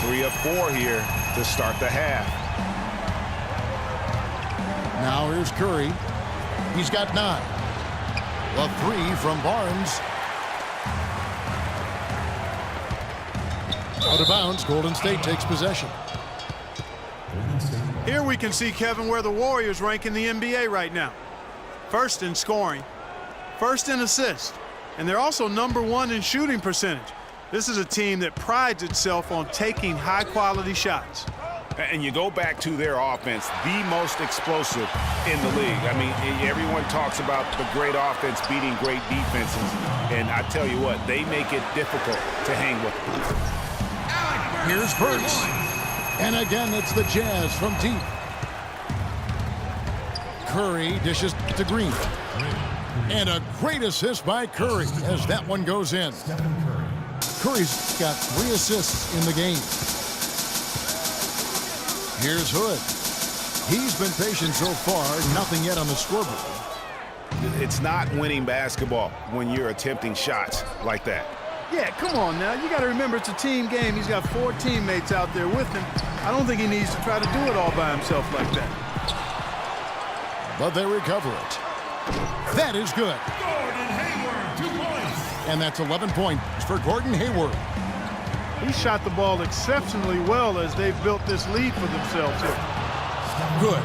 3 of 4 here to start the half. Now here's Curry. He's got 9. A 3 from Barnes. Out of bounds, Golden State takes possession. Here we can see, Kevin, where the Warriors rank in the NBA right now. First in scoring, first in assists, and they're also #1 in shooting percentage. This is a team that prides itself on taking high-quality shots. And you go back to their offense, the most explosive in the league. I mean, everyone talks about the great offense beating great defenses, and I tell you what, they make it difficult to hang with them. Here's Burks. And again, it's the Jazz from deep. Curry dishes to Green. And a great assist by Curry as that one goes in. Curry's got 3 assists in the game. Here's Hood. He's been patient so far, nothing yet on the scoreboard. It's not winning basketball when you're attempting shots like that. Yeah, come on now. You got to remember it's a team game. He's got 4 teammates out there with him. I don't think he needs to try to do it all by himself like that. But they recover it. That is good. Gordon Hayward, 2 points. And that's 11 points for Gordon Hayward. He shot the ball exceptionally well as they've built this lead for themselves here. Good.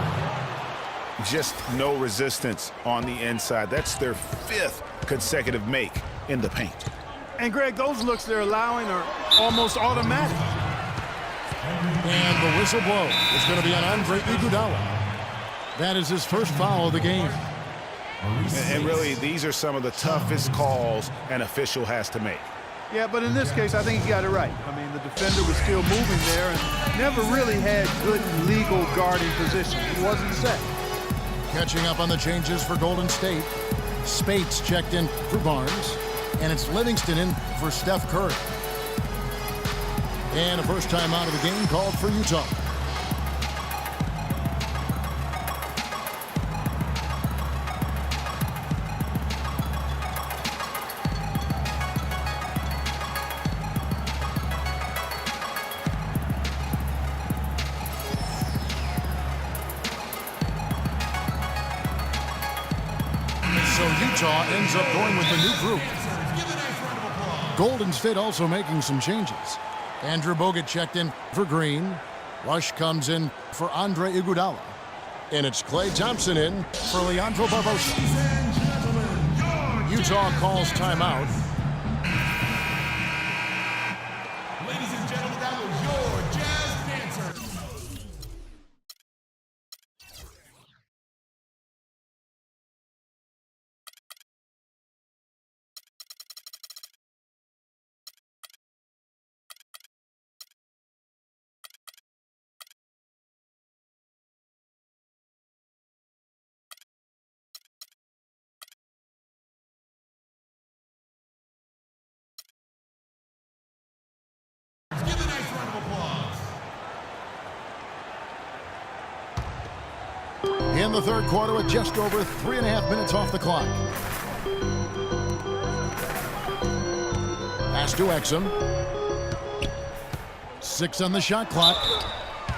Just no resistance on the inside. That's their 5th consecutive make in the paint. And, Greg, those looks they're allowing are almost automatic. And the whistle blow is going to be on Andre Iguodala. That is his first foul of the game. And really, these are some of the toughest calls an official has to make. Yeah, but in this case, I think he got it right. I mean, the defender was still moving there and never really had good legal guarding position. He wasn't set. Catching up on the changes for Golden State. Spates checked in for Barnes. And it's Livingston in for Steph Curry. And a first time out of the game called for Utah. So Utah ends up going with the new group. Golden State also making some changes. Andrew Bogut checked in for Green. Rush comes in for Andre Iguodala. And it's Klay Thompson in for Leandro Barbosa. Utah calls timeout. Ladies and gentlemen, that was your Jazz Dancer. Give a nice round of applause. In the third quarter with just over 3.5 minutes off the clock. Pass to Exum. 6 on the shot clock.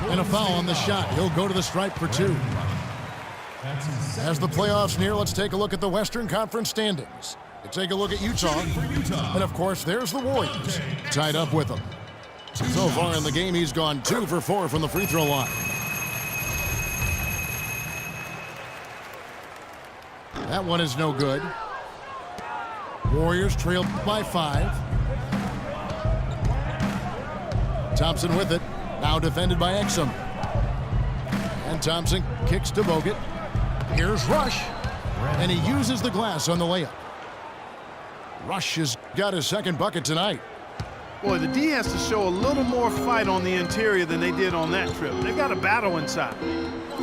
And a foul on the shot. He'll go to the stripe for 2. As the playoffs near, let's take a look at the Western Conference standings. You take a look at Utah. And, of course, there's the Warriors tied up with them. So far in the game, he's gone 2 for 4 from the free throw line. That one is no good. Warriors trailed by 5. Thompson with it. Now defended by Exum. And Thompson kicks to Bogut. Here's Rush. And he uses the glass on the layup. Rush has got his second bucket tonight. Boy, the D has to show a little more fight on the interior than they did on that trip. They've got a battle inside.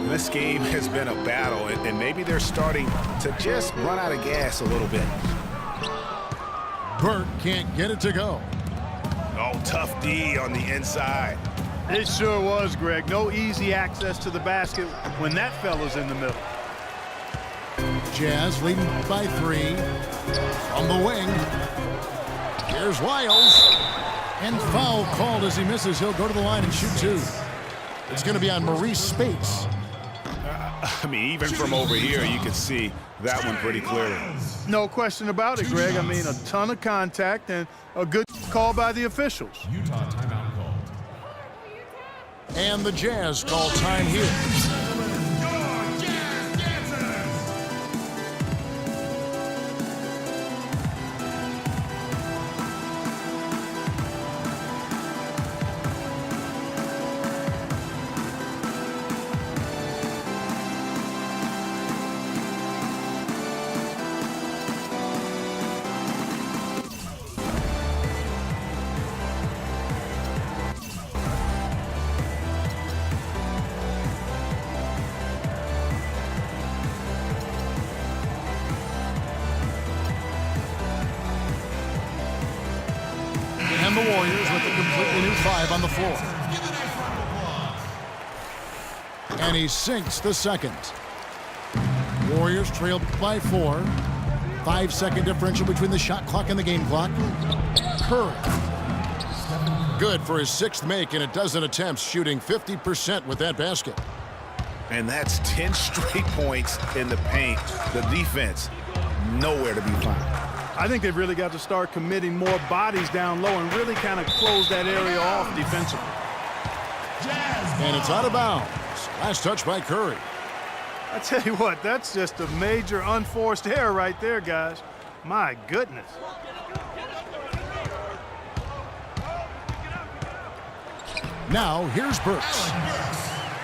This game has been a battle, and maybe they're starting to just run out of gas a little bit. Burke can't get it to go. Oh, tough D on the inside. It sure was, Greg. No easy access to the basket when that fella's in the middle. Jazz leading by 3. On the wing. Here's Wiles. And foul called as he misses. He'll go to the line and shoot two. It's going to be on Maurice Spates. I mean, even from over here, you can see that one pretty clearly. No question about it, Greg. I mean, a ton of contact and a good call by the officials. Utah timeout called. And the Jazz call time here. Your Jazz Dancers. And the Warriors with a completely new five on the floor. And he sinks the second. Warriors trailed by 4. 5-second differential between the shot clock and the game clock. Curry. Good for his 6th make in a dozen attempts, shooting 50% with that basket. And that's 10 straight points in the paint. The defense, nowhere to be found. I think they've really got to start committing more bodies down low and really kind of close that area off defensively. And it's out of bounds. Last touch by Curry. I tell you what, that's just a major unforced error right there, guys. My goodness. Now here's Burks.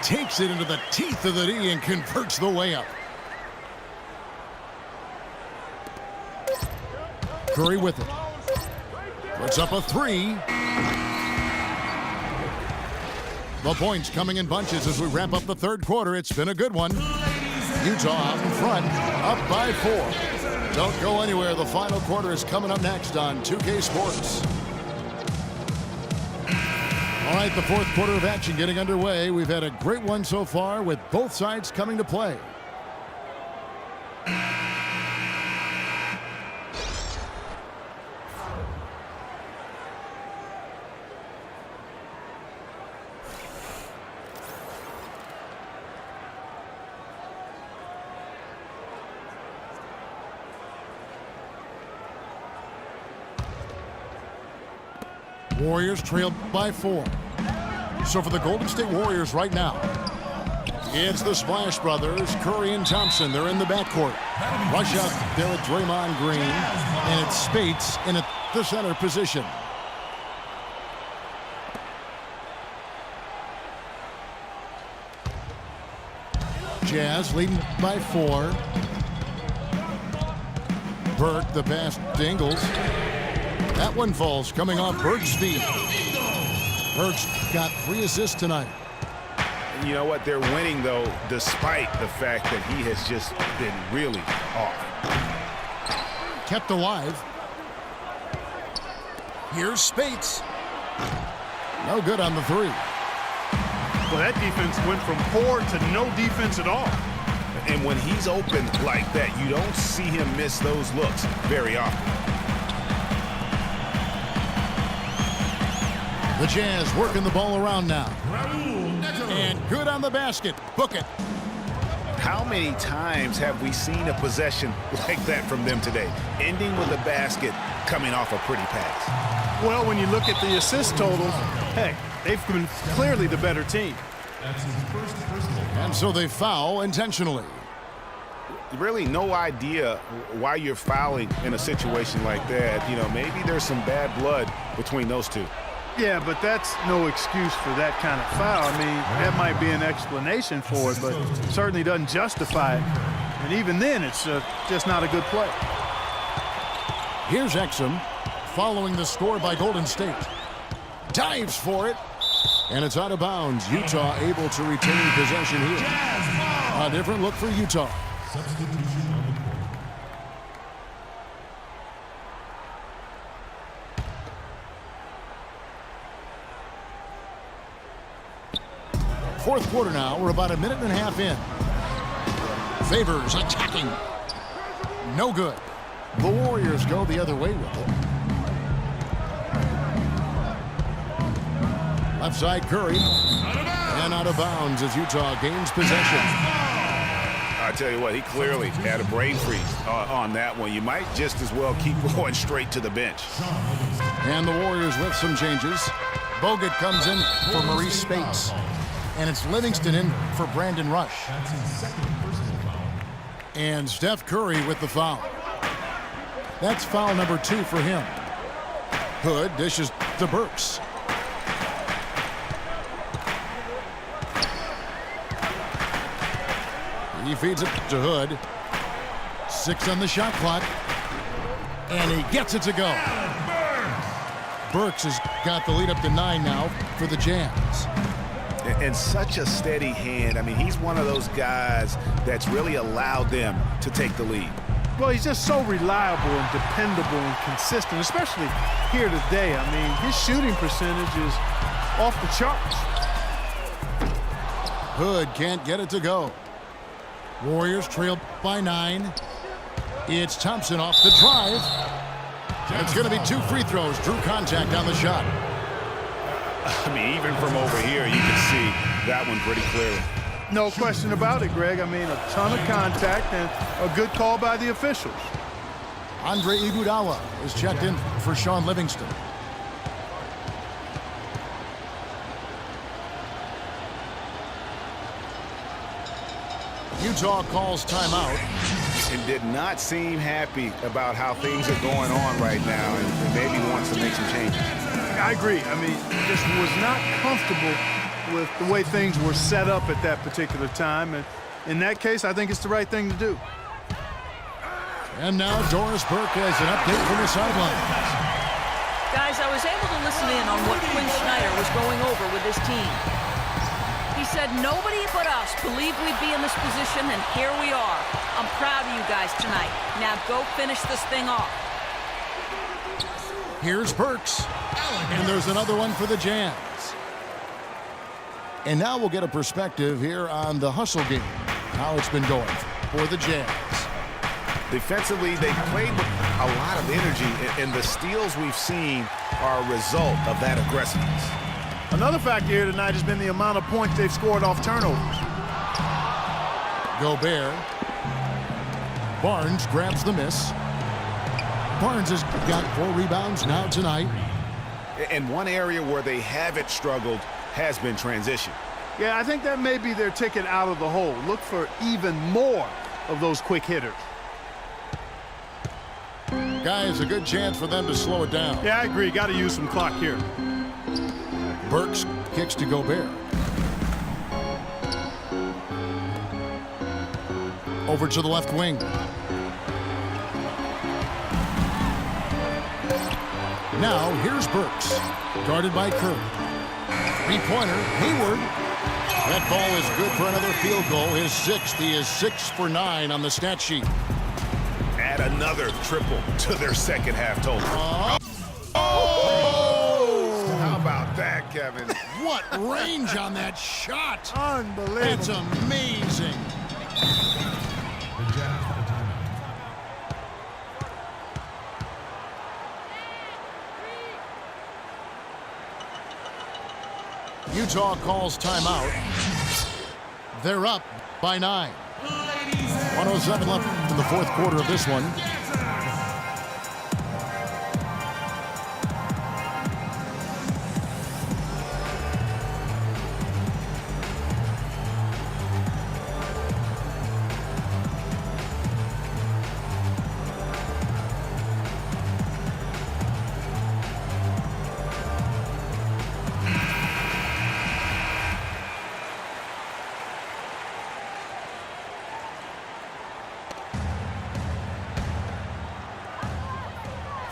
Takes it into the teeth of the D and converts the layup. Curry with it. Puts up a 3. The points coming in bunches as we wrap up the third quarter. It's been a good one. Utah out in front, up by 4. Don't go anywhere. The final quarter is coming up next on 2K Sports. All right, the fourth quarter of action getting underway. We've had a great one so far with both sides coming to play. Warriors trailed by 4. So for the Golden State Warriors right now, it's the Splash Brothers, Curry and Thompson. They're in the backcourt. Rush out there at Draymond Green, and it's Spates in the center position. Jazz leading by 4. Burke, the pass to Ingles. That one falls, coming off Burke's feet. Burke's got 3 assists tonight. You know what? They're winning, though, despite the fact that he has just been really off. Kept alive. Here's Spates. No good on the 3. Well, that defense went from poor to no defense at all. And when he's open like that, you don't see him miss those looks very often. The Jazz working the ball around now. And good on the basket. Book it. How many times have we seen a possession like that from them today? Ending with a basket, coming off a pretty pass. Well, when you look at the assist totals, heck, they've been clearly the better team. That's his first personal. And so they foul intentionally. Really no idea why you're fouling in a situation like that. You know, maybe there's some bad blood between those two. Yeah, but that's no excuse for that kind of foul. I mean, that might be an explanation for it, but certainly doesn't justify it. And even then, it's just not a good play. Here's Exum following the score by Golden State. Dives for it, and it's out of bounds. Utah able to retain possession here. A different look for Utah. Substitution on the court. Fourth quarter now. We're about a minute and a half in. Favors attacking. No good. The Warriors go the other way with it. Left side Curry. And out of bounds as Utah gains possession. I tell you what, he clearly had a brain freeze on that one. You might just as well keep going straight to the bench. And the Warriors with some changes. Bogut comes in for Maurice Spates. And it's Livingston in for Brandon Rush. And Steph Curry with the foul. That's foul number 2 for him. Hood dishes to Burks. He feeds it to Hood. 6 on the shot clock. And he gets it to go. Burks has got the lead up to 9 now for the Jazz. And such a steady hand. I mean, he's one of those guys that's really allowed them to take the lead. Well, he's just so reliable and dependable and consistent, especially here today. I mean, his shooting percentage is off the charts. Hood can't get it to go. Warriors trail by 9. It's Thompson off the drive. And it's going to be 2 free throws. Drew contact on the shot. I mean, even from over here, you can see that one pretty clearly. No question about it, Greg. I mean, a ton of contact and a good call by the officials. Andre Iguodala is checked in for Sean Livingston. Utah calls timeout. And did not seem happy about how things are going on right now and maybe wants to make some changes. I agree. I mean, just was not comfortable with the way things were set up at that particular time. And in that case, I think it's the right thing to do. And now Doris Burke has an update from the sidelines. Guys, I was able to listen in on what Quinn Snyder was going over with his team. He said nobody but us believed we'd be in this position, and here we are. I'm proud of you guys tonight. Now go finish this thing off. Here's Burks. And there's another one for the Jazz. And now we'll get a perspective here on the hustle game. How it's been going for the Jazz. Defensively, they played with a lot of energy, and the steals we've seen are a result of that aggressiveness. Another factor here tonight has been the amount of points they've scored off turnovers. Gobert. Barnes grabs the miss. Barnes has got 4 rebounds now tonight. And one area where they haven't struggled has been transition. Yeah, I think that may be their ticket out of the hole. Look for even more of those quick hitters. Guys, a good chance for them to slow it down. Yeah, I agree. Got to use some clock here. Burks kicks to Gobert. Over to the left wing. Now, here's Burks. Guarded by Curry. Three-pointer, Hayward. That ball is good for another field goal. His 6th. He is 6 for 9 on the stat sheet. Add another triple to their second half total. How about that, Kevin? What range on that shot. Unbelievable. That's amazing. Utah calls timeout. They're up by 9. 107 left in the 4th quarter of this one.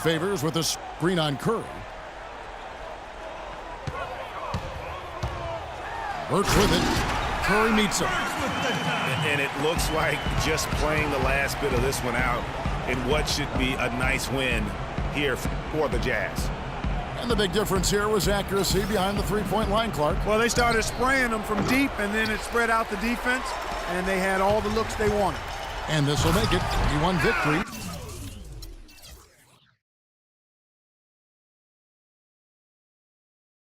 Favors with a screen on Curry. Works with it. Curry meets him. And it looks like just playing the last bit of this one out in what should be a nice win here for the Jazz. And the big difference here was accuracy behind the three-point line, Clark. Well, they started spraying them from deep, and then it spread out the defense, and they had all the looks they wanted. And this will make it 31 victory.